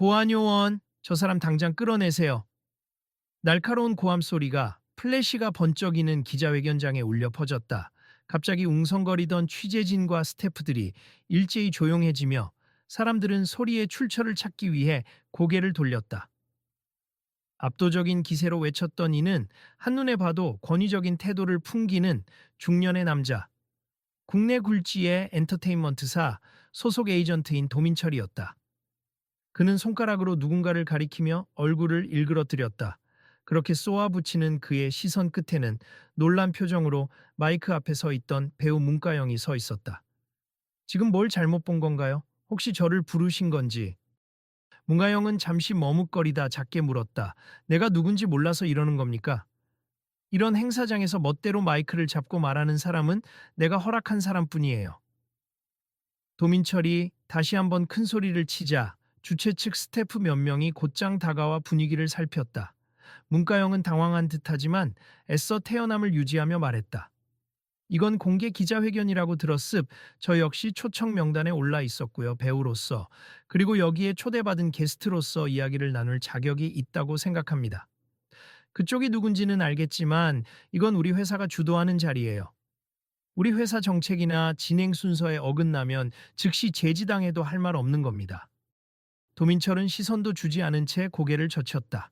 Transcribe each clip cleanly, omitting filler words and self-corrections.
보안요원, 저 사람 당장 끌어내세요. 날카로운 고함 소리가 플래시가 번쩍이는 기자회견장에 울려 퍼졌다. 갑자기 웅성거리던 취재진과 스태프들이 일제히 조용해지며 사람들은 소리의 출처를 찾기 위해 고개를 돌렸다. 압도적인 기세로 외쳤던 이는 한눈에 봐도 권위적인 태도를 풍기는 중년의 남자, 국내 굴지의 엔터테인먼트사 소속 에이전트인 도민철이었다. 그는 손가락으로 누군가를 가리키며 얼굴을 일그러뜨렸다. 그렇게 쏘아붙이는 그의 시선 끝에는 놀란 표정으로 마이크 앞에 서 있던 배우 문가영이 서 있었다. 지금 뭘 잘못 본 건가요? 혹시 저를 부르신 건지? 문가영은 잠시 머뭇거리다 작게 물었다. 내가 누군지 몰라서 이러는 겁니까? 이런 행사장에서 멋대로 마이크를 잡고 말하는 사람은 내가 허락한 사람뿐이에요. 도민철이 다시 한번 큰 소리를 치자 주최 측 스태프 몇 명이 곧장 다가와 분위기를 살폈다. 문가영은 당황한 듯하지만 애써 태연함을 유지하며 말했다. 이건 공개 기자회견이라고 들었습. 저 역시 초청 명단에 올라 있었고요. 배우로서 그리고 여기에 초대받은 게스트로서 이야기를 나눌 자격이 있다고 생각합니다. 그쪽이 누군지는 알겠지만 이건 우리 회사가 주도하는 자리예요. 우리 회사 정책이나 진행 순서에 어긋나면 즉시 제지당해도 할 말 없는 겁니다. 도민철은 시선도 주지 않은 채 고개를 젖혔다.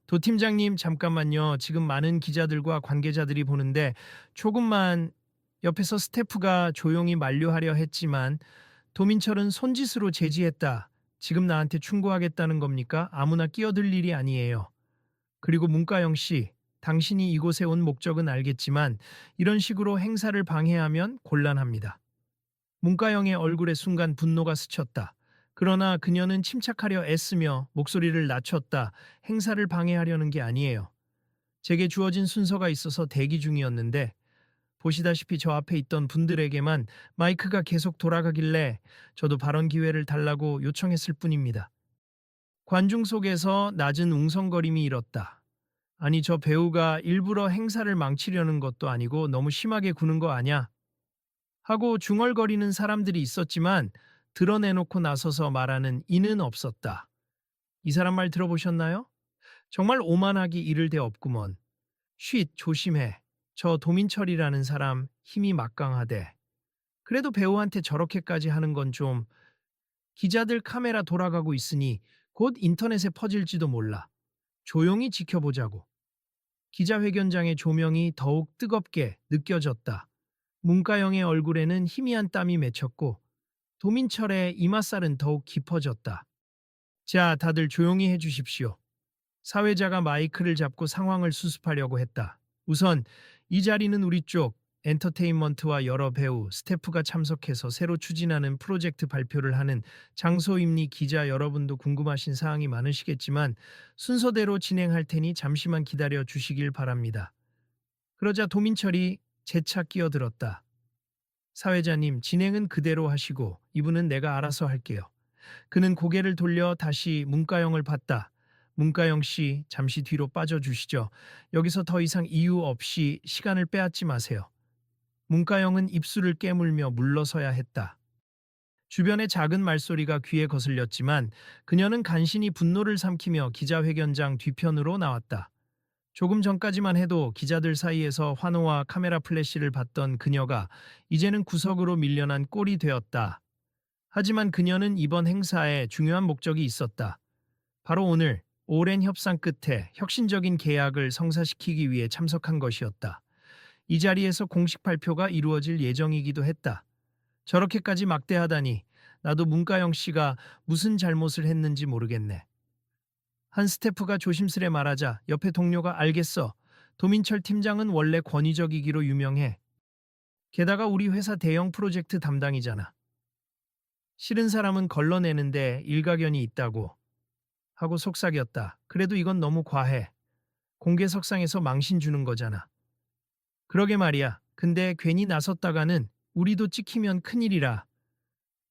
도 팀장님 잠깐만요. 지금 많은 기자들과 관계자들이 보는데 조금만. 옆에서 스태프가 조용히 만류하려 했지만 도민철은 손짓으로 제지했다. 지금 나한테 충고하겠다는 겁니까? 아무나 끼어들 일이 아니에요. 그리고 문가영 씨, 당신이 이곳에 온 목적은 알겠지만 이런 식으로 행사를 방해하면 곤란합니다. 문가영의 얼굴에 순간 분노가 스쳤다. 그러나 그녀는 침착하려 애쓰며 목소리를 낮췄다. 행사를 방해하려는 게 아니에요. 제게 주어진 순서가 있어서 대기 중이었는데 보시다시피 저 앞에 있던 분들에게만 마이크가 계속 돌아가길래 저도 발언 기회를 달라고 요청했을 뿐입니다. 관중 속에서 낮은 웅성거림이 일었다. 아니 저 배우가 일부러 행사를 망치려는 것도 아니고 너무 심하게 구는 거 아냐? 하고 중얼거리는 사람들이 있었지만 드러내놓고 나서서 말하는 이는 없었다. 이 사람 말 들어보셨나요? 정말 오만하기 이를 데 없구먼. 쉿 조심해. 저 도민철이라는 사람 힘이 막강하대. 그래도 배우한테 저렇게까지 하는 건 좀. 기자들 카메라 돌아가고 있으니 곧 인터넷에 퍼질지도 몰라. 조용히 지켜보자고. 기자회견장의 조명이 더욱 뜨겁게 느껴졌다. 문가영의 얼굴에는 희미한 땀이 맺혔고 도민철의 이맛살은 더욱 깊어졌다. 자, 다들 조용히 해주십시오. 사회자가 마이크를 잡고 상황을 수습하려고 했다. 우선 이 자리는 우리 쪽 엔터테인먼트와 여러 배우, 스태프가 참석해서 새로 추진하는 프로젝트 발표를 하는 장소입니. 기자 여러분도 궁금하신 사항이 많으시겠지만 순서대로 진행할 테니 잠시만 기다려 주시길 바랍니다. 그러자 도민철이 재차 끼어들었다. 사회자님, 진행은 그대로 하시고 이분은 내가 알아서 할게요. 그는 고개를 돌려 다시 문가영을 봤다. 문가영 씨, 잠시 뒤로 빠져주시죠. 여기서 더 이상 이유 없이 시간을 빼앗지 마세요. 문가영은 입술을 깨물며 물러서야 했다. 주변의 작은 말소리가 귀에 거슬렸지만 그녀는 간신히 분노를 삼키며 기자회견장 뒤편으로 나왔다. 조금 전까지만 해도 기자들 사이에서 환호와 카메라 플래시를 받던 그녀가 이제는 구석으로 밀려난 꼴이 되었다. 하지만 그녀는 이번 행사에 중요한 목적이 있었다. 바로 오늘 오랜 협상 끝에 혁신적인 계약을 성사시키기 위해 참석한 것이었다. 이 자리에서 공식 발표가 이루어질 예정이기도 했다. 저렇게까지 막대하다니 나도 문가영 씨가 무슨 잘못을 했는지 모르겠네. 한 스태프가 조심스레 말하자 옆에 동료가 알겠어. 도민철 팀장은 원래 권위적이기로 유명해. 게다가 우리 회사 대형 프로젝트 담당이잖아. 싫은 사람은 걸러내는데 일가견이 있다고 하고 속삭였다. 그래도 이건 너무 과해. 공개석상에서 망신 주는 거잖아. 그러게 말이야. 근데 괜히 나섰다가는 우리도 찍히면 큰일이라.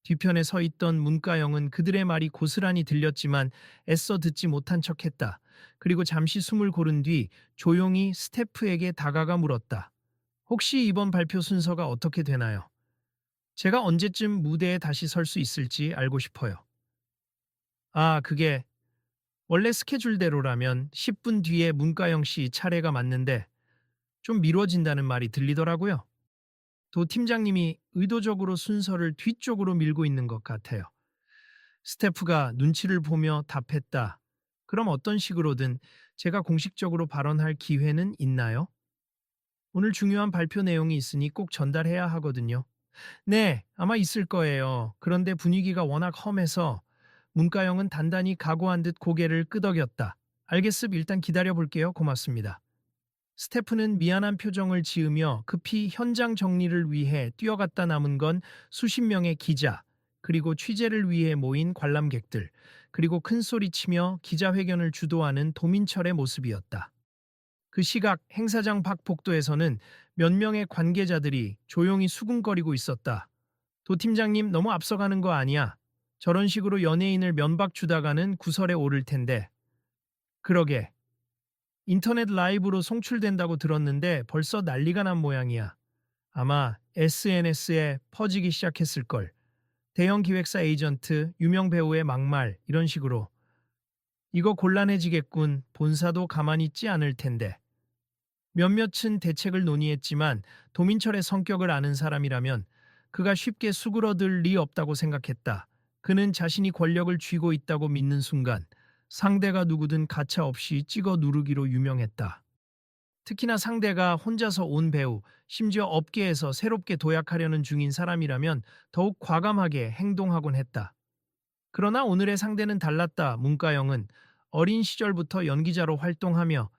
뒤편에 서 있던 문가영은 그들의 말이 고스란히 들렸지만 애써 듣지 못한 척했다. 그리고 잠시 숨을 고른 뒤 조용히 스태프에게 다가가 물었다. 혹시 이번 발표 순서가 어떻게 되나요? 제가 언제쯤 무대에 다시 설 수 있을지 알고 싶어요. 아, 그게 원래 스케줄대로라면 10분 뒤에 문가영 씨 차례가 맞는데 좀 미뤄진다는 말이 들리더라고요. 도 팀장님이 의도적으로 순서를 뒤쪽으로 밀고 있는 것 같아요. 스태프가 눈치를 보며 답했다. 그럼 어떤 식으로든 제가 공식적으로 발언할 기회는 있나요? 오늘 중요한 발표 내용이 있으니 꼭 전달해야 하거든요. 네, 아마 있을 거예요. 그런데 분위기가 워낙 험해서 문가영은 단단히 각오한 듯 고개를 끄덕였다. 알겠습, 일단 기다려 볼게요. 고맙습니다. 스태프는 미안한 표정을 지으며 급히 현장 정리를 위해 뛰어갔다. 남은 건 수십 명의 기자, 그리고 취재를 위해 모인 관람객들, 그리고 큰 소리치며 기자회견을 주도하는 도민철의 모습이었다. 그 시각 행사장 밖 복도에서는 몇 명의 관계자들이 조용히 수군거리고 있었다. 도 팀장님, 너무 앞서가는 거 아니야? 저런 식으로 연예인을 면박 주다가는 구설에 오를 텐데. 그러게. 인터넷 라이브로 송출된다고 들었는데 벌써 난리가 난 모양이야. 아마 SNS에 퍼지기 시작했을걸. 대형 기획사 에이전트, 유명 배우의 막말, 이런 식으로. 이거 곤란해지겠군. 본사도 가만히 있지 않을 텐데. 몇몇은 대책을 논의했지만 도민철의 성격을 아는 사람이라면 그가 쉽게 수그러들 리 없다고 생각했다. 그는 자신이 권력을 쥐고 있다고 믿는 순간 상대가 누구든 가차없이 찍어 누르기로 유명했다. 특히나 상대가 혼자서 온 배우, 심지어 업계에서 새롭게 도약하려는 중인 사람이라면 더욱 과감하게 행동하곤 했다. 그러나 오늘의 상대는 달랐다. 문가영은 어린 시절부터 연기자로 활동하며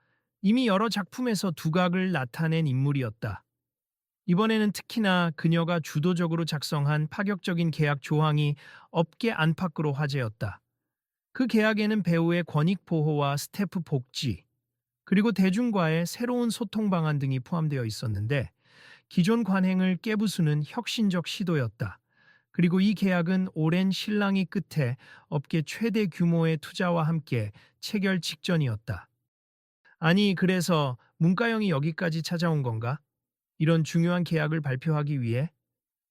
이미 여러 작품에서 두각을 나타낸 인물이었다. 이번에는 특히나 그녀가 주도적으로 작성한 파격적인 계약 조항이 업계 안팎으로 화제였다. 그 계약에는 배우의 권익 보호와 스태프 복지, 그리고 대중과의 새로운 소통 방안 등이 포함되어 있었는데 기존 관행을 깨부수는 혁신적 시도였다. 그리고 이 계약은 오랜 실랑이 끝에 업계 최대 규모의 투자와 함께 체결 직전이었다. 아니, 그래서 문가영이 여기까지 찾아온 건가? 이런 중요한 계약을 발표하기 위해?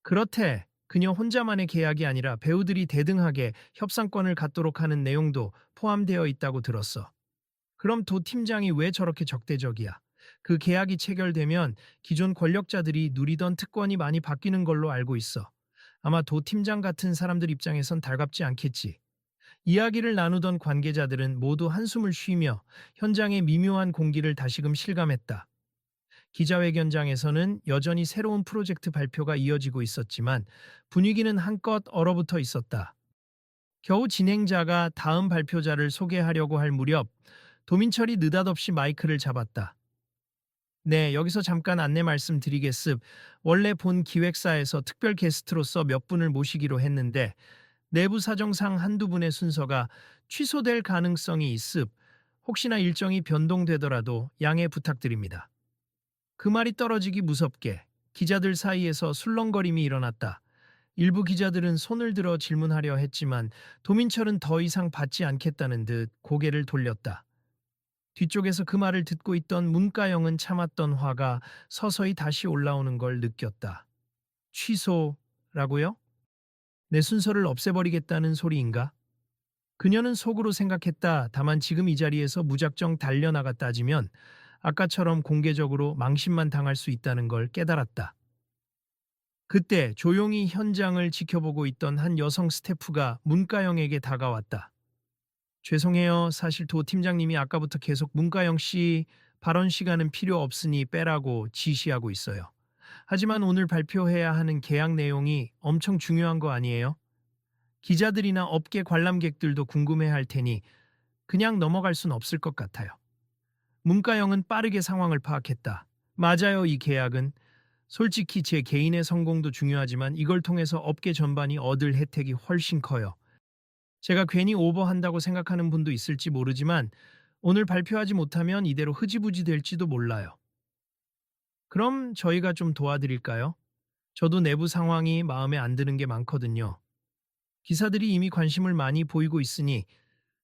그렇대. 그녀 혼자만의 계약이 아니라 배우들이 대등하게 협상권을 갖도록 하는 내용도 포함되어 있다고 들었어. 그럼 도 팀장이 왜 저렇게 적대적이야? 그 계약이 체결되면 기존 권력자들이 누리던 특권이 많이 바뀌는 걸로 알고 있어. 아마 도 팀장 같은 사람들 입장에선 달갑지 않겠지. 이야기를 나누던 관계자들은 모두 한숨을 쉬며 현장의 미묘한 공기를 다시금 실감했다. 기자회견장에서는 여전히 새로운 프로젝트 발표가 이어지고 있었지만 분위기는 한껏 얼어붙어 있었다. 겨우 진행자가 다음 발표자를 소개하려고 할 무렵 도민철이 느닷없이 마이크를 잡았다. 네, 여기서 잠깐 안내 말씀드리겠습. 원래 본 기획사에서 특별 게스트로서 몇 분을 모시기로 했는데 내부 사정상 한두 분의 순서가 취소될 가능성이 있습. 혹시나 일정이 변동되더라도 양해 부탁드립니다. 그 말이 떨어지기 무섭게 기자들 사이에서 술렁거림이 일어났다. 일부 기자들은 손을 들어 질문하려 했지만 도민철은 더 이상 받지 않겠다는 듯 고개를 돌렸다. 뒤쪽에서 그 말을 듣고 있던 문가영은 참았던 화가 서서히 다시 올라오는 걸 느꼈다. 취소라고요? 내 순서를 없애버리겠다는 소리인가? 그녀는 속으로 생각했다. 다만 지금 이 자리에서 무작정 달려나가 따지면 아까처럼 공개적으로 망신만 당할 수 있다는 걸 깨달았다. 그때 조용히 현장을 지켜보고 있던 한 여성 스태프가 문가영에게 다가왔다. 죄송해요. 사실 도 팀장님이 아까부터 계속 문가영 씨 발언 시간은 필요 없으니 빼라고 지시하고 있어요. 하지만 오늘 발표해야 하는 계약 내용이 엄청 중요한 거 아니에요? 기자들이나 업계 관람객들도 궁금해할 테니 그냥 넘어갈 순 없을 것 같아요. 문가영은 빠르게 상황을 파악했다. 맞아요, 이 계약은. 솔직히 제 개인의 성공도 중요하지만 이걸 통해서 업계 전반이 얻을 혜택이 훨씬 커요. 제가 괜히 오버한다고 생각하는 분도 있을지 모르지만 오늘 발표하지 못하면 이대로 흐지부지 될지도 몰라요. 그럼 저희가 좀 도와드릴까요? 저도 내부 상황이 마음에 안 드는 게 많거든요. 기사들이 이미 관심을 많이 보이고 있으니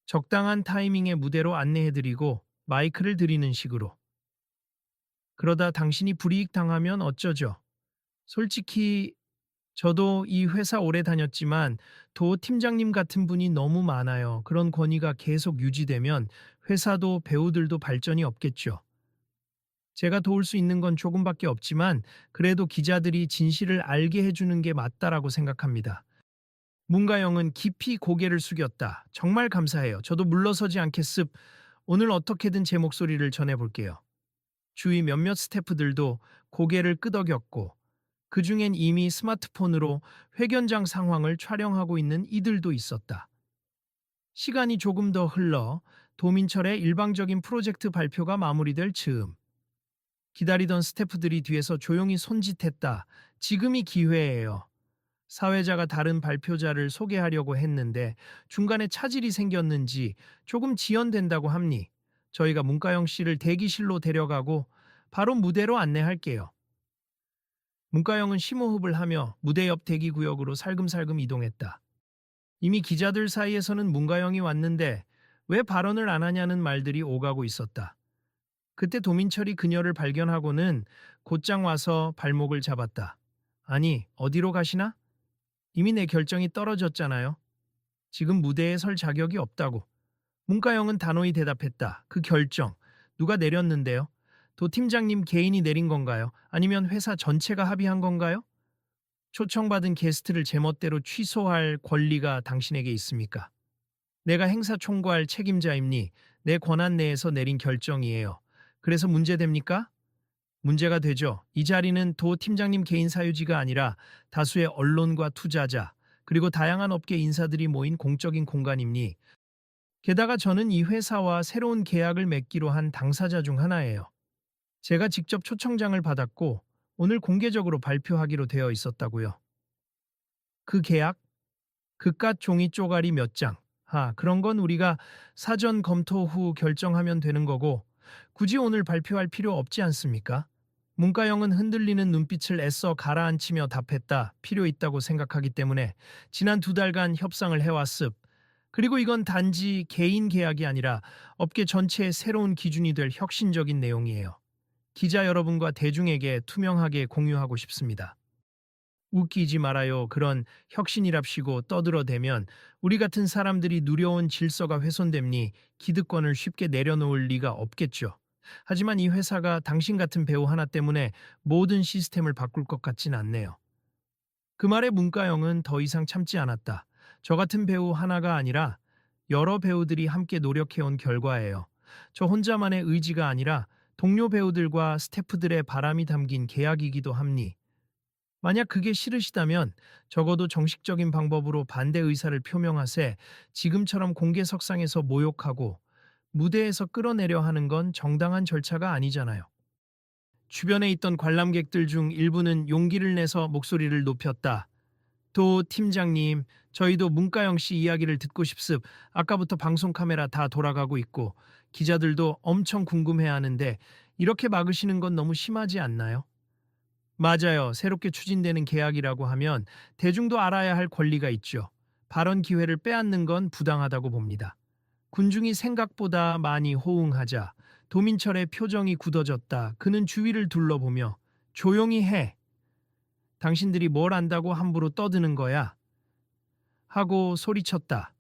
적당한 타이밍에 무대로 안내해드리고 마이크를 드리는 식으로. 그러다 당신이 불이익 당하면 어쩌죠? 솔직히 저도 이 회사 오래 다녔지만 도 팀장님 같은 분이 너무 많아요. 그런 권위가 계속 유지되면 회사도 배우들도 발전이 없겠죠. 제가 도울 수 있는 건 조금밖에 없지만 그래도 기자들이 진실을 알게 해주는 게 맞다라고 생각합니다. 문가영은 깊이 고개를 숙였다. 정말 감사해요. 저도 물러서지 않겠습. 오늘 어떻게든 제 목소리를 전해볼게요. 주위 몇몇 스태프들도 고개를 끄덕였고 그중엔 이미 스마트폰으로 회견장 상황을 촬영하고 있는 이들도 있었다. 시간이 조금 더 흘러 도민철의 일방적인 프로젝트 발표가 마무리될 즈음 기다리던 스태프들이 뒤에서 조용히 손짓했다. 지금이 기회예요. 사회자가 다른 발표자를 소개하려고 했는데 중간에 차질이 생겼는지 조금 지연된다고 합니. 저희가 문가영 씨를 대기실로 데려가고 바로 무대로 안내할게요. 문가영은 심호흡을 하며 무대 옆 대기구역으로 살금살금 이동했다. 이미 기자들 사이에서는 문가영이 왔는데 왜 발언을 안 하냐는 말들이 오가고 있었다. 그때 도민철이 그녀를 발견하고는 곧장 와서 발목을 잡았다. 아니, 어디로 가시나? 이미 내 결정이 떨어졌잖아요. 지금 무대에 설 자격이 없다고. 문가영은 단호히 대답했다. 그 결정, 누가 내렸는데요? 도 팀장님 개인이 내린 건가요? 아니면 회사 전체가 합의한 건가요? 초청받은 게스트를 제멋대로 취소할 권리가 당신에게 있습니까? 내가 행사 총괄 책임자입니 내 권한 내에서 내린 결정이에요. 그래서 문제됩니까? 문제가 되죠. 이 자리는 도 팀장님 개인 사유지가 아니라 다수의 언론과 투자자, 그리고 다양한 업계 인사들이 모인 공적인 공간입니. 게다가 저는 이 회사와 새로운 계약을 맺기로 한 당사자 중 하나예요. 제가 직접 초청장을 받았고 오늘 공개적으로 발표하기로 되어 있었다고요. 그 계약? 그깟 종이 쪼가리 몇 장. 그런 건 우리가 사전 검토 후 결정하면 되는 거고 굳이 오늘 발표할 필요 없지 않습니까? 문가영은 흔들리는 눈빛을 애써 가라앉히며 답했다. 필요 있다고 생각하기 때문에 지난 2달간 협상을 해왔습. 그리고 이건 단지 개인 계약이 아니라 업계 전체의 새로운 기준이 될 혁신적인 내용이에요. 기자 여러분과 대중에게 투명하게 공유하고 싶습니다. 웃기지 말아요. 그런 혁신이랍시고 떠들어대면 우리 같은 사람들이 누려온 질서가 훼손됨니 기득권을 쉽게 내려놓을 리가 없겠죠. 하지만 이 회사가 당신 같은 배우 하나 때문에 모든 시스템을 바꿀 것 같진 않네요. 그 말에 문가영은 더 이상 참지 않았다. 저 같은 배우 하나가 아니라 여러 배우들이 함께 노력해온 결과예요. 저 혼자만의 의지가 아니라 동료 배우들과 스태프들의 바람이 담긴 계약이기도 합니. 만약 그게 싫으시다면 적어도 정식적인 방법으로 반대 의사를 표명하세. 지금처럼 공개석상에서 모욕하고 무대에서 끌어내려 하는 건 정당한 절차가 아니잖아요. 주변에 있던 관람객들 중 일부는 용기를 내서 목소리를 높였다. 도 팀장님, 저희도 문가영 씨 이야기를 듣고 싶습. 아까부터 방송 카메라 다 돌아가고 있고 기자들도 엄청 궁금해하는데 이렇게 막으시는 건 너무 심하지 않나요? 맞아요. 새롭게 추진되는 계약이라고 하면 대중도 알아야 할 권리가 있죠. 발언 기회를 빼앗는 건 부당하다고 봅니다. 군중이 생각보다 많이 호응하자 도민철의 표정이 굳어졌다. 그는 주위를 둘러보며 조용히 해. 당신들이 뭘 안다고 함부로 떠드는 거야. 하고 소리쳤다.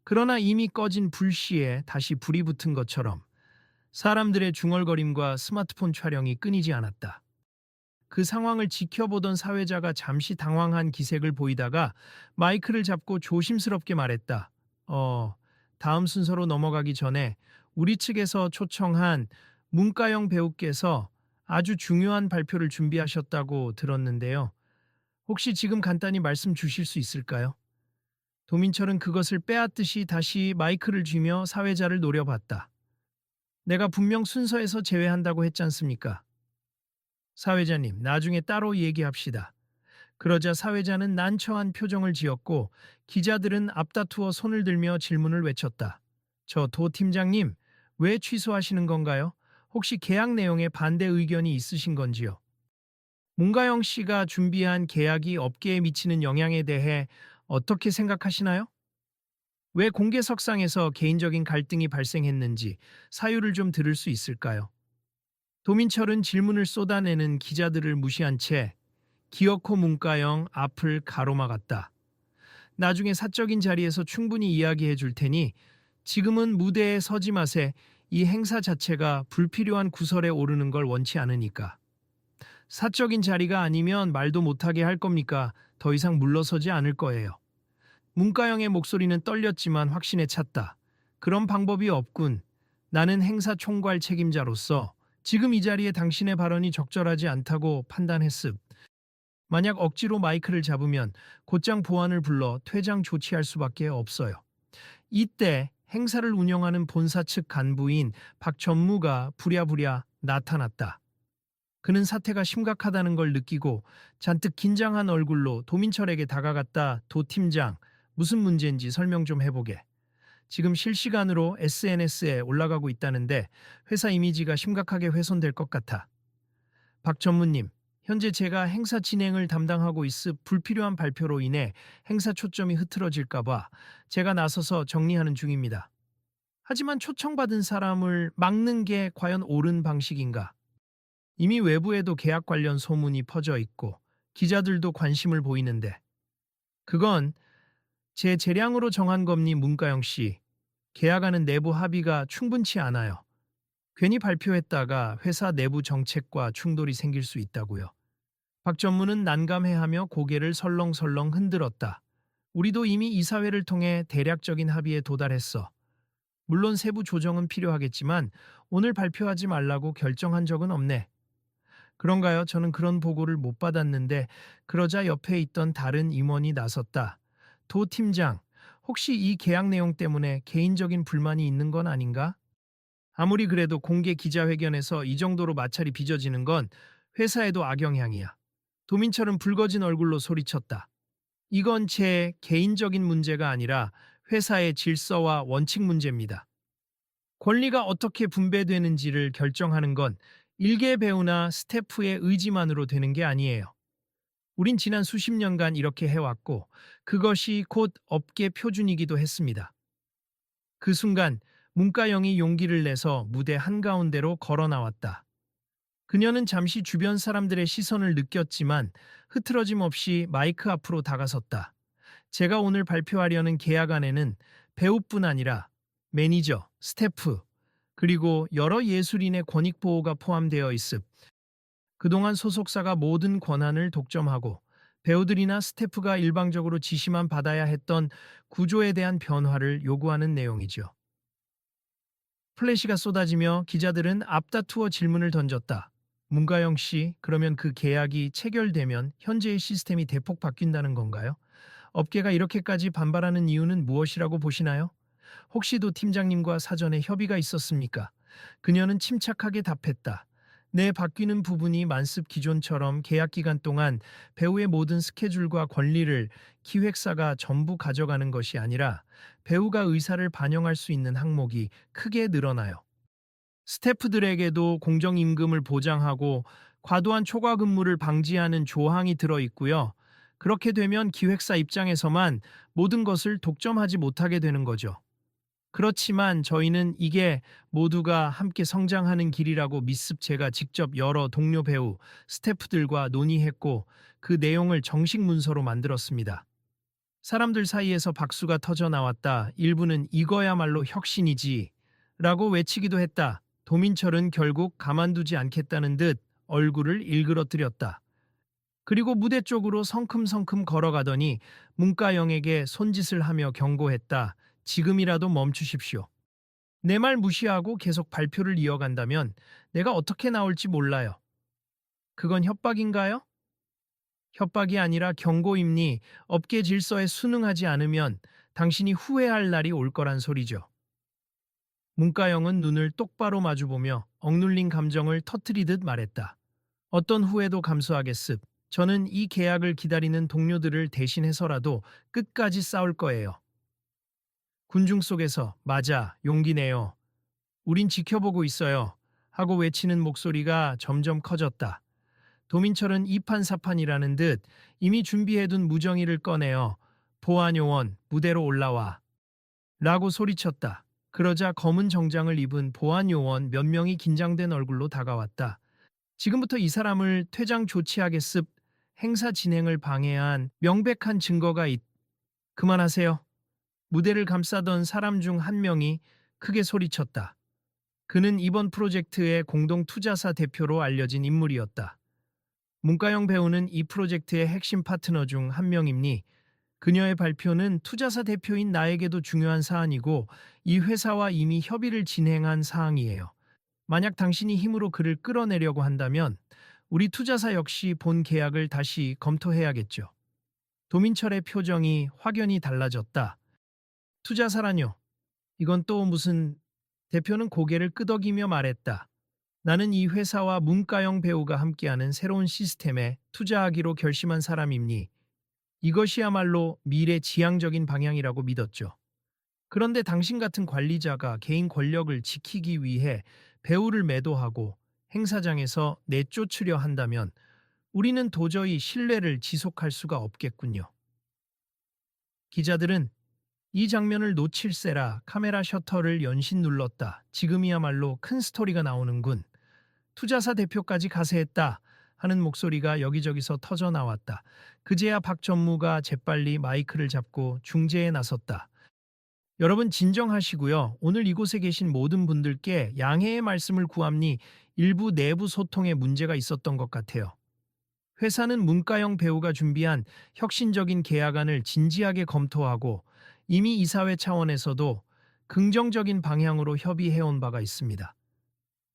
그러나 이미 꺼진 불씨에 다시 불이 붙은 것처럼 사람들의 중얼거림과 스마트폰 촬영이 끊이지 않았다. 그 상황을 지켜보던 사회자가 잠시 당황한 기색을 보이다가 마이크를 잡고 조심스럽게 말했다. 다음 순서로 넘어가기 전에 우리 측에서 초청한 문가영 배우께서 아주 중요한 발표를 준비하셨다고 들었는데요. 혹시 지금 간단히 말씀 주실 수 있을까요? 도민철은 그것을 빼앗듯이 다시 마이크를 쥐며 사회자를 노려봤다. 내가 분명 순서에서 제외한다고 했지 않습니까? 사회자님, 나중에 따로 얘기합시다. 그러자 사회자는 난처한 표정을 지었고 기자들은 앞다투어 손을 들며 질문을 외쳤다. 저 도 팀장님, 왜 취소하시는 건가요? 혹시 계약 내용에 반대 의견이 있으신 건지요? 문가영 씨가 준비한 계약이 업계에 미치는 영향에 대해 어떻게 생각하시나요? 왜 공개석상에서 개인적인 갈등이 발생했는지 사유를 좀 들을 수 있을까요? 도민철은 질문을 쏟아내는 기자들을 무시한 채 기어코 문가영 앞을 가로막았다. 나중에 사적인 자리에서 충분히 이야기해 줄 테니 지금은 무대에 서지 마세. 이 행사 자체가 불필요한 구설에 오르는 걸 원치 않으니까. 사적인 자리가 아니면 말도 못하게 할 겁니까? 더 이상 물러서지 않을 거예요. 문가영의 목소리는 떨렸지만 확신에 찼다. 그런 방법이 없군. 나는 행사 총괄 책임자로서 지금 이 자리에 당신의 발언이 적절하지 않다고 판단했음. 만약 억지로 마이크를 잡으면 곧장 보안을 불러 퇴장 조치할 수밖에 없어요. 이때 행사를 운영하는 본사 측 간부인 박 전무가 부랴부랴 나타났다. 그는 사태가 심각하다는 걸 느끼고 잔뜩 긴장한 얼굴로 도민철에게 다가갔다. 도 팀장, 무슨 문제인지 설명 좀 해보게. 지금 실시간으로 SNS에 올라가고 있다는데 회사 이미지가 심각하게 훼손될 것 같아. 박 전무님, 현재 제가 행사 진행을 담당하고 있으 불필요한 발표로 인해 행사 초점이 흐트러질까봐 제가 나서서 정리하는 중입니다. 하지만 초청받은 사람을 막는 게 과연 옳은 방식인가? 이미 외부에도 계약 관련 소문이 퍼져 있고 기자들도 관심을 보이는데 그건 제 재량으로 정한 겁니 문가영 씨. 계약하는 내부 합의가 충분치 않아요. 괜히 발표했다가 회사 내부 정책과 충돌이 생길 수 있다고요. 박 전무는 난감해하며 고개를 설렁설렁 흔들었다. 우리도 이미 이사회를 통해 대략적인 합의에 도달했어. 물론 세부 조정은 필요하겠지만 오늘 발표하지 말라고 결정한 적은 없네. 그런가요? 저는 그런 보고를 못 받았는데 그러자 옆에 있던 다른 임원이 나섰다. 도 팀장, 혹시 이 계약 내용 때문에 개인적인 불만이 있는 건 아닌가? 아무리 그래도 공개 기자회견에서 이 정도로 마찰이 빚어지는 건 회사에도 악영향이야. 도민철은 붉어진 얼굴로 소리쳤다. 이건 제 개인적인 문제가 아니라 회사의 질서와 원칙 문제입니다. 권리가 어떻게 분배되는지를 결정하는 건 일개 배우나 스태프의 의지만으로 되는 게 아니에요. 우린 지난 수십 년간 이렇게 해왔고 그것이 곧 업계 표준이기도 했습니다. 그 순간 문가영이 용기를 내서 무대 한가운데로 걸어 나왔다. 그녀는 잠시 주변 사람들의 시선을 느꼈지만 흐트러짐 없이 마이크 앞으로 다가섰다. 제가 오늘 발표하려는 계약안에는 배우뿐 아니라 매니저, 스태프, 그리고 여러 예술인의 권익 보호가 포함되어 있음. 그동안 소속사가 모든 권한을 독점하고 배우들이나 스태프가 일방적으로 지시만 받아야 했던 구조에 대한 변화를 요구하는 내용이죠. 플래시가 쏟아지며 기자들은 앞다투어 질문을 던졌다. 문가영 씨, 그러면 그 계약이 체결되면 현재의 시스템이 대폭 바뀐다는 건가요? 업계가 이렇게까지 반발하는 이유는 무엇이라고 보시나요? 혹시 도 팀장님과 사전에 협의가 있었습니까? 그녀는 침착하게 답했다. 네, 바뀌는 부분이 만습 기존처럼 계약 기간 동안 배우의 모든 스케줄과 권리를 기획사가 전부 가져가는 것이 아니라 배우가 의사를 반영할 수 있는 항목이 크게 늘어나요. 스태프들에게도 공정임금을 보장하고 과도한 초과 근무를 방지하는 조항이 들어 있고요. 그렇게 되면 기획사 입장에서만 모든 것을 독점하지 못하게 되는 거죠. 그렇지만 저희는 이게 모두가 함께 성장하는 길이라고 믿습. 제가 직접 여러 동료 배우, 스태프들과 논의했고 그 내용을 정식 문서로 만들었습니다. 사람들 사이에서 박수가 터져 나왔다. 일부는 이거야말로 혁신이지 라고 외치기도 했다. 도민철은 결국 가만두지 않겠다는 듯 얼굴을 일그러뜨렸다. 그리고 무대 쪽으로 성큼성큼 걸어가더니 문가영에게 손짓을 하며 경고했다. 지금이라도 멈추십시오. 내 말 무시하고 계속 발표를 이어간다면 내가 어떻게 나올지 몰라요. 그건 협박인가요? 협박이 아니라 경고임니. 업계 질서에 순응하지 않으면 당신이 후회할 날이 올 거란 소리죠. 문가영은 눈을 똑바로 마주보며 억눌린 감정을 터트리듯 말했다. 어떤 후회도 감수하겠습. 저는 이 계약을 기다리는 동료들을 대신해서라도 끝까지 싸울 거예요. 군중 속에서 맞아, 용기 내요. 우린 지켜보고 있어요. 하고 외치는 목소리가 점점 커졌다. 도민철은 이판사판이라는 듯 이미 준비해둔 무정의를 꺼내어 보안요원 무대로 올라와 라고 소리쳤다. 그러자 검은 정장을 입은 보안요원 몇 명이 긴장된 얼굴로 다가왔다. 지금부터 이 사람을 퇴장 조치하겠습. 행사 진행을 방해한 명백한 증거가 그만하세요. 무대를 감싸던 사람 중 한 명이 크게 소리쳤다. 그는 이번 프로젝트의 공동 투자사 대표로 알려진 인물이었다. 문가영 배우는 이 프로젝트의 핵심 파트너 중 한 명이니 그녀의 발표는 투자사 대표인 나에게도 중요한 사안이고 이 회사와 이미 협의를 진행한 사항이에요. 만약 당신이 힘으로 그를 끌어내려고 한다면 우리 투자사 역시 본 계약을 다시 검토해야겠죠. 도민철의 표정이 확연히 달라졌다. 투자사라뇨. 이건 또 무슨... 대표는 고개를 끄덕이며 말했다. 나는 이 회사와 문가영 배우가 함께하는 새로운 시스템에 투자하기로 결심한 사람이니 이것이야말로 미래지향적인 방향이라고 믿었죠. 그런데 당신 같은 관리자가 개인 권력을 지키기 위해 배우를 매도하고 행사장에서 내쫓으려 한다면 우리는 도저히 신뢰를 지속할 수가 없겠군요. 기자들은 이 장면을 놓칠세라 카메라 셔터를 연신 눌렀다. 지금이야말로 큰 스토리가 나오는군. 투자사 대표까지 가세했다 하는 목소리가 여기저기서 터져 나왔다. 그제야 박 전무가 재빨리 마이크를 잡고 중재에 나섰다. 여러분 진정하시고요. 오늘 이곳에 계신 모든 분들께 양해의 말씀을 구함니 일부 내부 소통에 문제가 있었던 것 같아요. 회사는 문가영 배우가 준비한 혁신적인 계약안을 진지하게 검토하고 이미 이사회 차원에서도 긍정적인 방향으로 협의해온 바가 있습니다.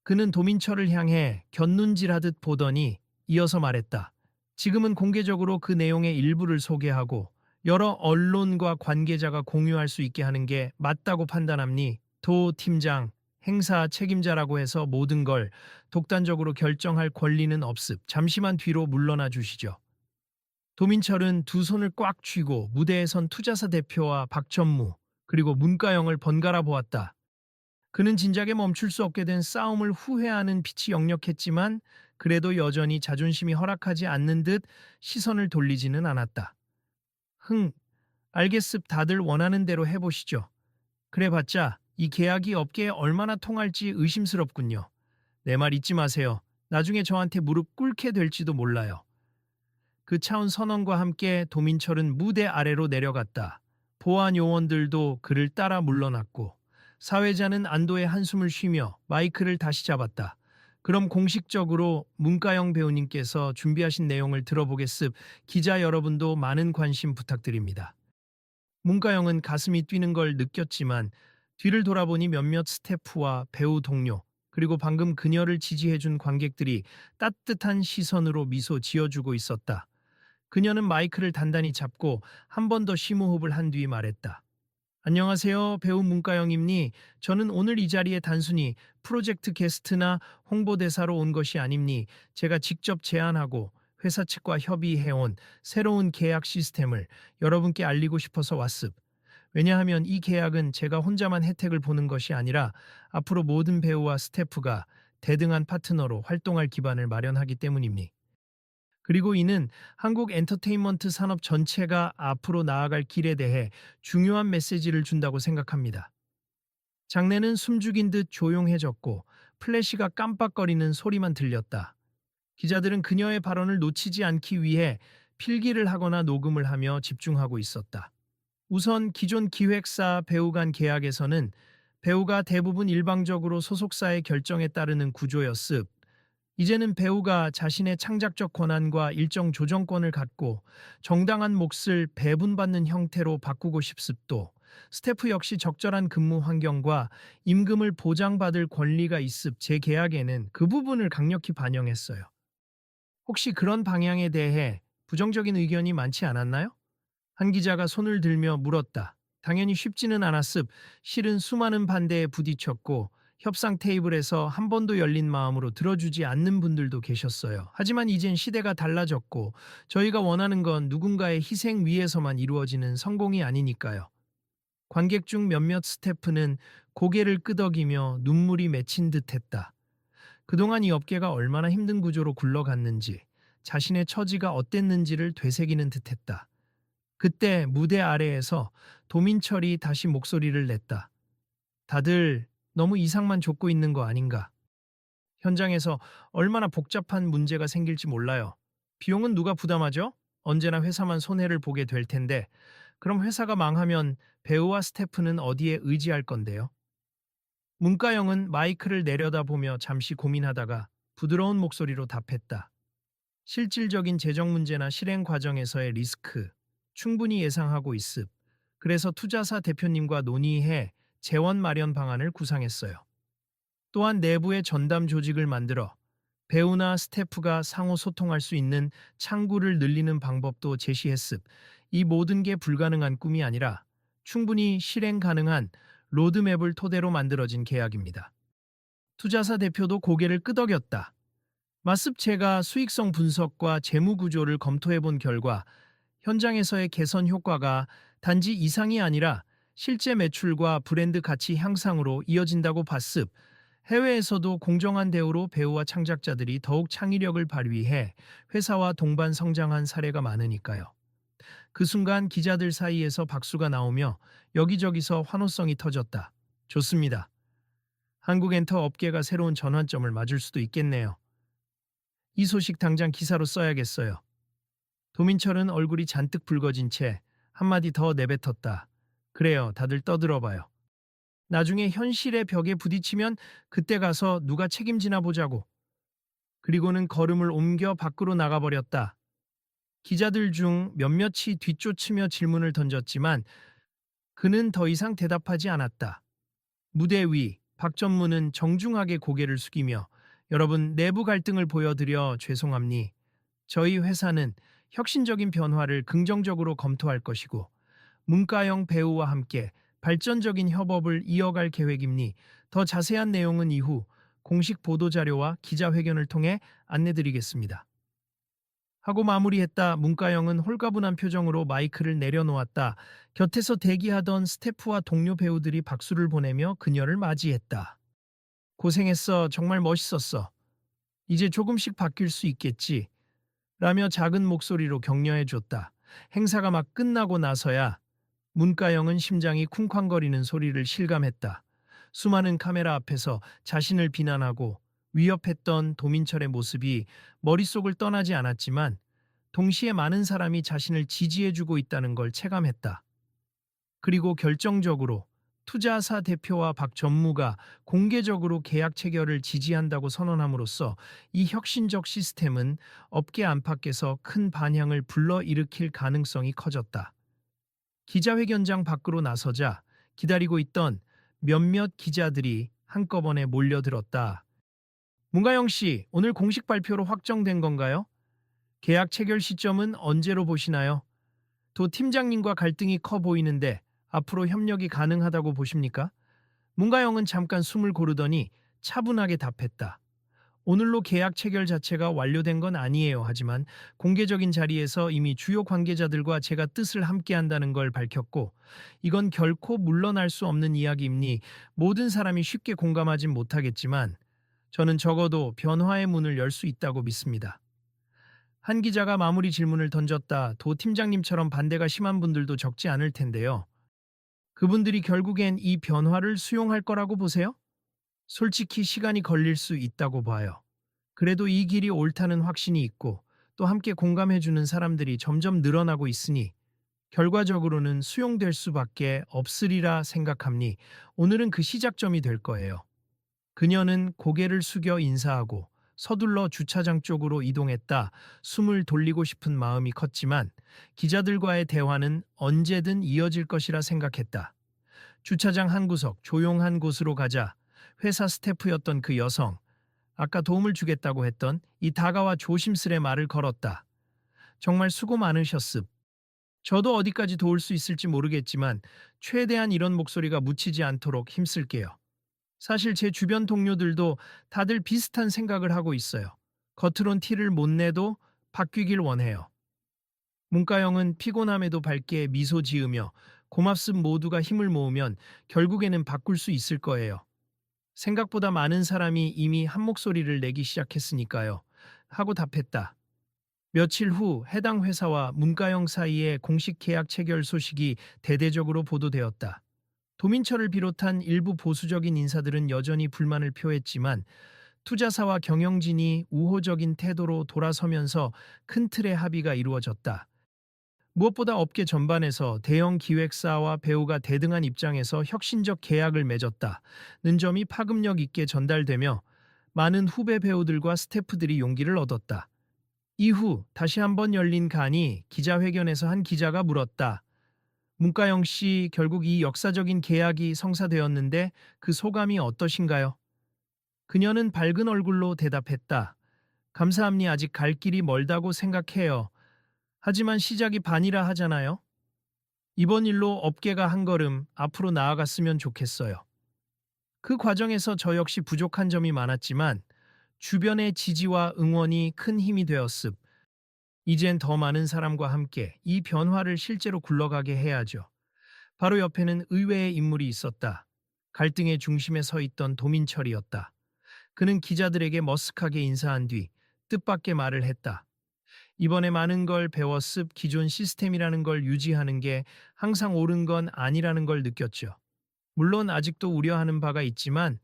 그는 도민철을 향해 곁눈질하듯 보더니 이어서 말했다. 지금은 공개적으로 그 내용의 일부를 소개하고 여러 언론과 관계자가 공유할 수 있게 하는 게 맞다고 판단함니 도 팀장, 행사 책임자라고 해서 모든 걸 독단적으로 결정할 권리는 없습. 잠시만 뒤로 물러나 주시죠. 도민철은 두 손을 꽉 쥐고 무대에 선 투자사 대표와 박전무 그리고 문가영을 번갈아 보았다. 그는 진작에 멈출 수 없게 된 싸움을 후회하는 빛이 역력했지만 그래도 여전히 자존심이 허락하지 않는 듯 시선을 돌리지는 않았다. 알겠습. 다들 원하는 대로 해보시죠. 그래봤자 이 계약이 업계에 얼마나 통할지 의심스럽군요. 내 말 잊지 마세요. 나중에 저한테 무릎 꿇게 될지도 몰라요. 그 차운 선언과 함께 도민철은 무대 아래로 내려갔다. 보안 요원들도 그를 따라 물러났고 사회자는 안도의 한숨을 쉬며 마이크를 다시 잡았다. 그럼 공식적으로 문가영 배우님께서 준비하신 내용을 들어보겠습. 기자 여러분도 많은 관심 부탁드립니다. 문가영은 가슴이 뛰는 걸 느꼈지만 뒤를 돌아보니 몇몇 스태프와 배우 동료 그리고 방금 그녀를 지지해준 관객들이 따뜻한 시선으로 미소 지어주고 있었다. 그녀는 마이크를 단단히 잡고 한 번 더 심호흡을 한 뒤 말했다. 안녕하세요. 배우 문가영입니. 저는 오늘 이 자리에 단순히 프로젝트 게스트나 홍보대사로 온 것이 아닙니. 제가 직접 제안하고 회사 측과 협의해온 새로운 계약 시스템을 여러분께 알리고 싶어서 왔습. 왜냐하면 이 계약은 제가 혼자만 혜택을 보는 것이 아니라 앞으로 모든 배우와 스태프가 대등한 파트너로 활동할 기반을 마련하기 때문입니. 그리고 이는 한국 엔터테인먼트 산업 전체가 앞으로 나아갈 길에 대해 중요한 메시지를 준다고 생각합니다. 장내는 숨죽인 듯 조용해졌고 플래시가 깜빡거리는 소리만 들렸다. 기자들은 그녀의 발언을 놓치지 않기 위해 필기를 하거나 녹음을 하며 집중하고 있었다. 우선 기존 기획사 배우 간 계약에서는 배우가 대부분 일방적으로 소속사의 결정에 따르는 구조였습. 이제는 배우가 자신의 창작적 권한과 일정 조정권을 갖고 정당한 몫을 배분받는 형태로 바꾸고 싶습도 스태프 역시 적절한 근무 환경과 임금을 보장받을 권리가 있습. 제 계약에는 그 부분을 강력히 반영했어요. 혹시 그런 방향에 대해 부정적인 의견이 많지 않았나요? 한 기자가 손을 들며 물었다. 당연히 쉽지는 않았습. 실은 수많은 반대에 부딪혔고 협상 테이블에서 한 번도 열린 마음으로 들어주지 않는 분들도 계셨어요. 하지만 이젠 시대가 달라졌고 저희가 원하는 건 누군가의 희생 위에서만 이루어지는 성공이 아니니까요. 관객 중 몇몇 스태프는 고개를 끄덕이며 눈물이 맺힌 듯했다. 그동안 이 업계가 얼마나 힘든 구조로 굴러갔는지, 자신의 처지가 어땠는지를 되새기는 듯했다. 그때 무대 아래에서 도민철이 다시 목소리를 냈다. 다들 너무 이상만 좇고 있는 거 아닌가? 현장에서 얼마나 복잡한 문제가 생길지 몰라요. 비용은 누가 부담하죠? 언제나 회사만 손해를 보게 될 텐데, 그럼 회사가 망하면 배우와 스태프는 어디에 의지할 건데요? 문가영은 마이크를 내려다보며 잠시 고민하다가 부드러운 목소리로 답했다. 실질적인 재정 문제나 실행 과정에서의 리스크, 충분히 예상하고 있습. 그래서 투자사 대표님과 논의해 재원 마련 방안을 구상했어요. 또한 내부의 전담 조직을 만들어 배우나 스태프가 상호 소통할 수 있는 창구를 늘리는 방법도 제시했습. 이 모든 게 불가능한 꿈이 아니라 충분히 실행 가능한 로드맵을 토대로 만들어진 계약입니다. 투자사 대표도 고개를 끄덕였다. 마습 제가 수익성 분석과 재무 구조를 검토해 본 결과 현장에서의 개선 효과가 단지 이상이 아니라 실제 매출과 브랜드 가치 향상으로 이어진다고 봤습. 해외에서도 공정한 대우로 배우와 창작자들이 더욱 창의력을 발휘해 회사와 동반 성장한 사례가 많으니까요. 그 순간 기자들 사이에서 박수가 나오며 여기저기서 환호성이 터졌다. 좋습니다. 한국 엔터 업계가 새로운 전환점을 맞을 수도 있겠네요. 이 소식 당장 기사로 써야겠어요. 도민철은 얼굴이 잔뜩 붉어진 채 한마디 더 내뱉었다. 그래요, 다들 떠들어봐요. 나중에 현실의 벽에 부딪히면 그때 가서 누가 책임지나 보자고. 그리고는 걸음을 옮겨 밖으로 나가버렸다. 기자들 중 몇몇이 뒤쫓으며 질문을 던졌지만 그는 더 이상 대답하지 않았다. 무대 위 박 전무는 정중하게 고개를 숙이며 여러분 내부 갈등을 보여드려 죄송합니. 저희 회사는 혁신적인 변화를 긍정적으로 검토할 것이고 문가영 배우와 함께 발전적인 협업을 이어갈 계획입니. 더 자세한 내용은 이후 공식 보도자료와 기자회견을 통해 안내드리겠습니다. 하고 마무리했다. 문가영은 홀가분한 표정으로 마이크를 내려놓았다. 곁에서 대기하던 스태프와 동료 배우들이 박수를 보내며 그녀를 맞이했다. 고생했어. 정말 멋있었어. 이제 조금씩 바뀔 수 있겠지. 라며 작은 목소리로 격려해줬다. 행사가 막 끝나고 나서야 문가영은 심장이 쿵쾅거리는 소리를 실감했다. 수많은 카메라 앞에서 자신을 비난하고 위협했던 도민철의 모습이 머릿속을 떠나지 않았지만 동시에 많은 사람이 자신을 지지해주고 있다는 걸 체감했다. 그리고 결정적으로 투자사 대표와 박 전무가 공개적으로 계약 체결을 지지한다고 선언함으로써 이 혁신적 시스템은 업계 안팎에서 큰 반향을 불러일으킬 가능성이 커졌다. 기자회견장 밖으로 나서자 기다리고 있던 몇몇 기자들이 한꺼번에 몰려들었다. 문가영 씨, 오늘 공식 발표로 확정된 건가요? 계약 체결 시점은 언제로 보시나요? 도 팀장님과 갈등이 커 보이는데 앞으로 협력이 가능하다고 보십니까? 문가영은 잠깐 숨을 고르더니 차분하게 답했다. 오늘로 계약 체결 자체가 완료된 건 아니에요. 하지만 공개적인 자리에서 이미 주요 관계자들과 제가 뜻을 함께한다는 걸 밝혔고 이건 결코 물러날 수 없는 이야기이니 모든 사람이 쉽게 공감하진 못하겠지만 저는 적어도 변화의 문을 열 수 있다고 믿습니다. 한 기자가 마무리 질문을 던졌다. 도 팀장님처럼 반대가 심한 분들도 적지 않을 텐데요. 그분들이 결국엔 이 변화를 수용할 거라고 보세요? 솔직히 시간이 걸릴 수 있다고 봐요. 그래도 이 길이 옳다는 확신이 있고 또 함께 공감해주는 사람들이 점점 늘어나고 있으니 결과적으로는 수용될 수밖에 없으리라 생각합니. 오늘은 그 시작점이 될 거예요. 그녀는 고개를 숙여 인사하고 서둘러 주차장 쪽으로 이동했다. 숨을 돌리고 싶은 마음이 컸지만 기자들과의 대화는 언제든 이어질 것이라 생각했다. 주차장 한 구석 조용한 곳으로 가자 회사 스태프였던 그 여성, 아까 도움을 주겠다고 했던 이 다가와 조심스레 말을 걸었다. 정말 수고 많으셨습. 저도 어디까지 도울 수 있을지 모르겠지만 최대한 이런 목소리가 묻히지 않도록 힘쓸게요. 사실 제 주변 동료들도 다들 비슷한 생각을 하고 있어요. 겉으론 티를 못 내도 바뀌길 원해요. 문가영은 피곤함에도 밝게 미소 지으며 고맙습. 모두가 힘을 모으면 결국에는 바꿀 수 있을 거예요. 생각보다 많은 사람이 이미 한 목소리를 내기 시작했으니까요. 하고 답했다. 며칠 후 해당 회사와 문가영 사이의 공식 계약 체결 소식이 대대적으로 보도되었다. 도민철을 비롯한 일부 보수적인 인사들은 여전히 불만을 표했지만 투자사와 경영진이 우호적인 태도로 돌아서면서 큰 틀의 합의가 이루어졌다. 무엇보다 업계 전반에서 대형 기획사와 배우가 대등한 입장에서 혁신적 계약을 맺었다는 점이 파급력 있게 전달되며 많은 후배 배우들과 스태프들이 용기를 얻었다. 이후 다시 한번 열린 간이 기자회견에서 한 기자가 물었다. 문가영 씨, 결국 이 역사적인 계약이 성사되었는데 그 소감이 어떠신가요? 그녀는 밝은 얼굴로 대답했다. 감사합니 아직 갈 길이 멀다고 생각해요. 하지만 시작이 반이라 하잖아요. 이번 일로 업계가 한 걸음 앞으로 나아갔으면 좋겠어요. 그 과정에서 저 역시 부족한 점이 많았지만 주변의 지지와 응원이 큰 힘이 되었습. 이젠 더 많은 사람과 함께 이 변화를 실제로 굴러가게 해야죠. 바로 옆에는 의외의 인물이 있었다. 갈등의 중심에 서 있던 도민철이었다. 그는 기자들에게 머쓱하게 인사한 뒤 뜻밖의 말을 했다. 이번에 많은 걸 배웠습. 기존 시스템이라는 걸 유지하는 게 항상 옳은 건 아니라는 걸 느꼈죠. 물론 아직도 우려하는 바가 있지만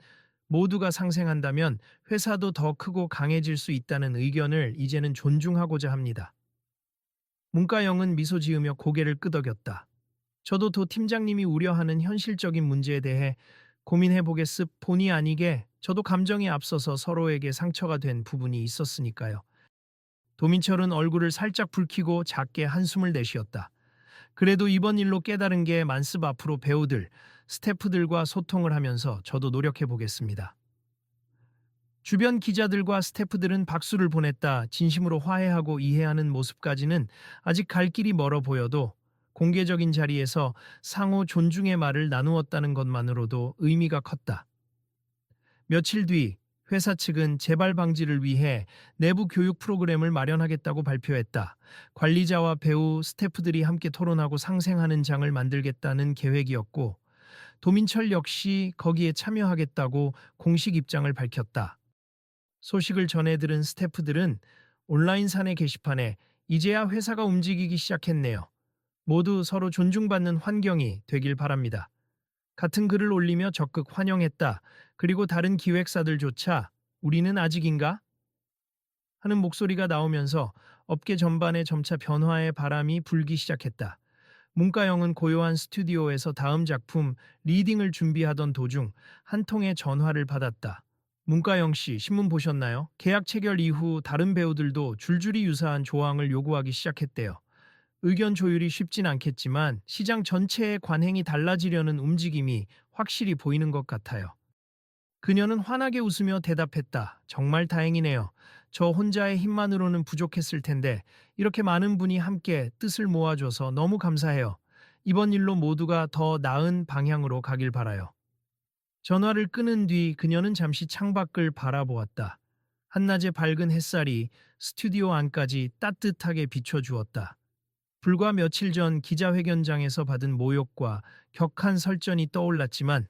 모두가 상생한다면 회사도 더 크고 강해질 수 있다는 의견을 이제는 존중하고자 합니다. 문가영은 미소 지으며 고개를 끄덕였다. 저도 도 팀장님이 우려하는 현실적인 문제에 대해 고민해 보겠습. 본의 아니게 저도 감정이 앞서서 서로에게 상처가 된 부분이 있었으니까요. 도민철은 얼굴을 살짝 붉히고 작게 한숨을 내쉬었다. 그래도 이번 일로 깨달은 게 만습 앞으로 배우들, 스태프들과 소통을 하면서 저도 노력해 보겠습니다. 주변 기자들과 스태프들은 박수를 보냈다. 진심으로 화해하고 이해하는 모습까지는 아직 갈 길이 멀어 보여도 공개적인 자리에서 상호 존중의 말을 나누었다는 것만으로도 의미가 컸다. 며칠 뒤 회사 측은 재발 방지를 위해 내부 교육 프로그램을 마련하겠다고 발표했다. 관리자와 배우, 스태프들이 함께 토론하고 상생하는 장을 만들겠다는 계획이었고, 도민철 역시 거기에 참여하겠다고 공식 입장을 밝혔다. 소식을 전해 들은 스태프들은 온라인 사내 게시판에 이제야 회사가 움직이기 시작했네요. 모두 서로 존중받는 환경이 되길 바랍니다. 같은 글을 올리며 적극 환영했다. 그리고 다른 기획사들조차 우리는 아직인가? 하는 목소리가 나오면서 업계 전반에 점차 변화의 바람이 불기 시작했다. 문가영은 고요한 스튜디오에서 다음 작품 리딩을 준비하던 도중 한 통의 전화를 받았다. 문가영 씨, 신문 보셨나요? 계약 체결 이후 다른 배우들도 줄줄이 유사한 조항을 요구하기 시작했대요. 의견 조율이 쉽진 않겠지만 시장 전체의 관행이 달라지려는 움직임이 확실히 보이는 것 같아요. 그녀는 환하게 웃으며 대답했다. 정말 다행이네요. 저 혼자의 힘만으로는 부족했을 텐데 이렇게 많은 분이 함께 뜻을 모아줘서 너무 감사해요. 이번 일로 모두가 더 나은 방향으로 가길 바라요. 전화를 끊은 뒤 그녀는 잠시 창밖을 바라보았다. 한낮의 밝은 햇살이 스튜디오 안까지 따뜻하게 비춰주었다. 불과 며칠 전 기자회견장에서 받은 모욕과 격한 설전이 떠올랐지만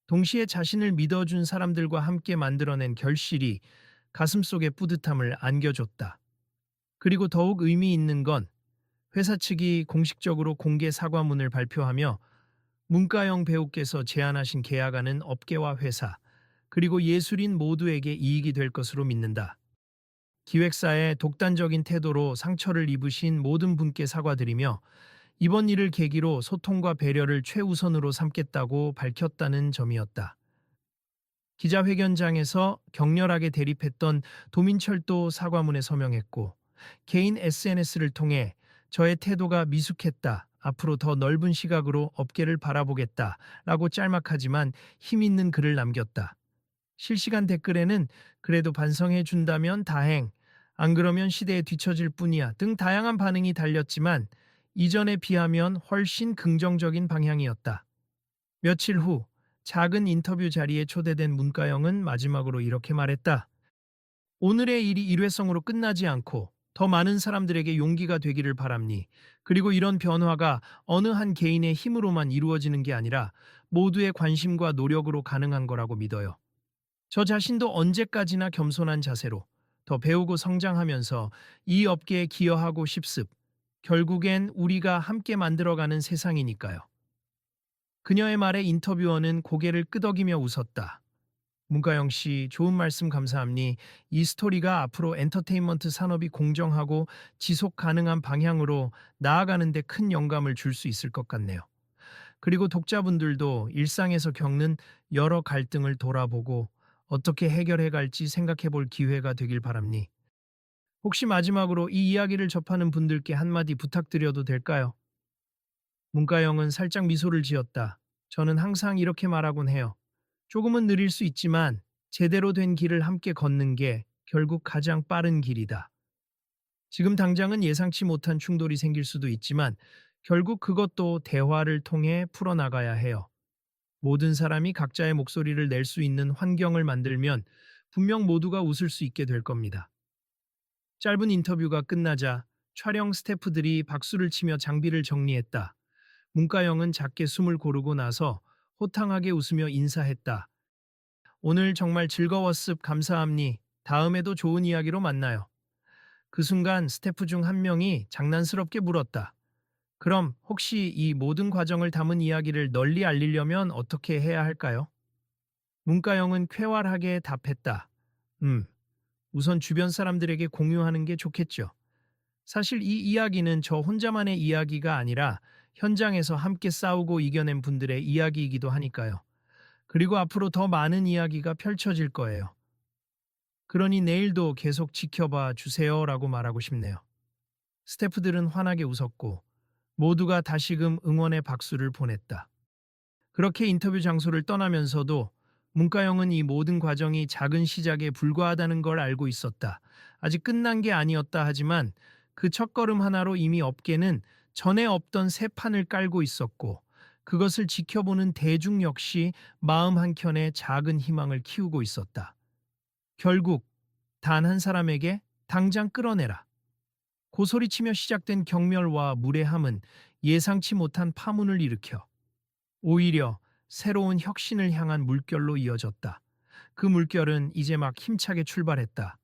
동시에 자신을 믿어준 사람들과 함께 만들어낸 결실이 가슴속에 뿌듯함을 안겨줬다. 그리고 더욱 의미 있는 건 회사 측이 공식적으로 공개 사과문을 발표하며 문가영 배우께서 제안하신 계약안은 업계와 회사, 그리고 예술인 모두에게 이익이 될 것으로 믿는다. 기획사의 독단적인 태도로 상처를 입으신 모든 분께 사과드리며 이번 일을 계기로 소통과 배려를 최우선으로 삼겠다고 밝혔다는 점이었다. 기자회견장에서 격렬하게 대립했던 도민철도 사과문에 서명했고 개인 SNS를 통해 저의 태도가 미숙했다. 앞으로 더 넓은 시각으로 업계를 바라보겠다. 라고 짤막하지만 힘있는 글을 남겼다. 실시간 댓글에는 그래도 반성해 준다면 다행, 안 그러면 시대에 뒤처질 뿐이야 등 다양한 반응이 달렸지만 이전에 비하면 훨씬 긍정적인 방향이었다. 며칠 후 작은 인터뷰 자리에 초대된 문가영은 마지막으로 이렇게 말했다. 오늘의 일이 일회성으로 끝나지 않고 더 많은 사람들에게 용기가 되기를 바랍니. 그리고 이런 변화가 어느 한 개인의 힘으로만 이루어지는 게 아니라 모두의 관심과 노력으로 가능한 거라고 믿어요. 저 자신도 언제까지나 겸손한 자세로 더 배우고 성장하면서 이 업계에 기여하고 싶습. 결국엔 우리가 함께 만들어가는 세상이니까요. 그녀의 말에 인터뷰어는 고개를 끄덕이며 웃었다. 문가영 씨, 좋은 말씀 감사합니. 이 스토리가 앞으로 엔터테인먼트 산업이 공정하고 지속 가능한 방향으로 나아가는 데 큰 영감을 줄 수 있을 것 같네요. 그리고 독자분들도 일상에서 겪는 여러 갈등을 돌아보고 어떻게 해결해 갈지 생각해 볼 기회가 되길 바랍니. 혹시 마지막으로 이 이야기를 접하는 분들께 한마디 부탁드려도 될까요? 문가영은 살짝 미소를 지었다. 저는 항상 이렇게 말하곤 해요. 조금은 느릴 수 있지만 제대로 된 길을 함께 걷는 게 결국 가장 빠른 길이다. 지금 당장은 예상치 못한 충돌이 생길 수도 있지만 결국 그것도 대화를 통해 풀어나가야 해요. 모든 사람이 각자의 목소리를 낼 수 있는 환경을 만들면 분명 모두가 웃을 수 있게 될 겁니다. 짧은 인터뷰가 끝나자 촬영 스태프들이 박수를 치며 장비를 정리했다. 문가영은 작게 숨을 고르고 나서 호탕하게 웃으며 인사했다. 오늘 정말 즐거웠습 감사합니. 다음에도 좋은 이야기로 만나요. 그 순간 스태프 중 한 명이 장난스럽게 물었다. 그럼 혹시 이 모든 과정을 담은 이야기를 널리 알리려면 어떻게 해야 할까요? 문가영은 쾌활하게 답했다. 우선 주변 사람들에게 공유하는 게 좋겠죠. 사실 이 이야기는 저 혼자만의 이야기가 아니라 현장에서 함께 싸우고 이겨낸 분들의 이야기이기도 하니까요. 그리고 앞으로 더 많은 이야기가 펼쳐질 거예요. 그러니 내일도 계속 지켜봐 주세요라고 말하고 싶네요. 스태프들은 환하게 웃었고 모두가 다시금 응원의 박수를 보냈다. 그렇게 인터뷰 장소를 떠나면서도 문가영은 이 모든 과정이 작은 시작에 불과하다는 걸 알고 있었다. 아직 끝난 게 아니었다 하지만 그 첫걸음 하나로 이미 업계는 전에 없던 새 판을 깔고 있었고 그것을 지켜보는 대중 역시 마음 한켠에 작은 희망을 키우고 있었다. 결국 단 한 사람에게 당장 끌어내라. 고소리치며 시작된 경멸과 무례함은 예상치 못한 파문을 일으켜 오히려 새로운 혁신을 향한 물결로 이어졌다. 그 물결은 이제 막 힘차게 출발했다.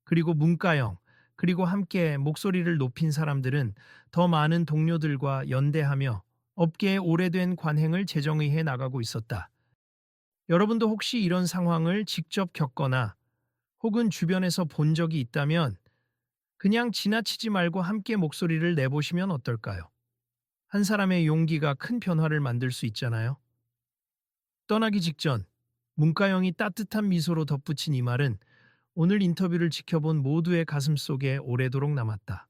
그리고 문가영, 그리고 함께 목소리를 높인 사람들은 더 많은 동료들과 연대하며 업계의 오래된 관행을 재정의해 나가고 있었다. 여러분도 혹시 이런 상황을 직접 겪거나 혹은 주변에서 본 적이 있다면 그냥 지나치지 말고 함께 목소리를 내보시면 어떨까요? 한 사람의 용기가 큰 변화를 만들 수 있잖아요. 떠나기 직전 문가영이 따뜻한 미소로 덧붙인 이 말은 오늘 인터뷰를 지켜본 모두의 가슴 속에 오래도록 남았다.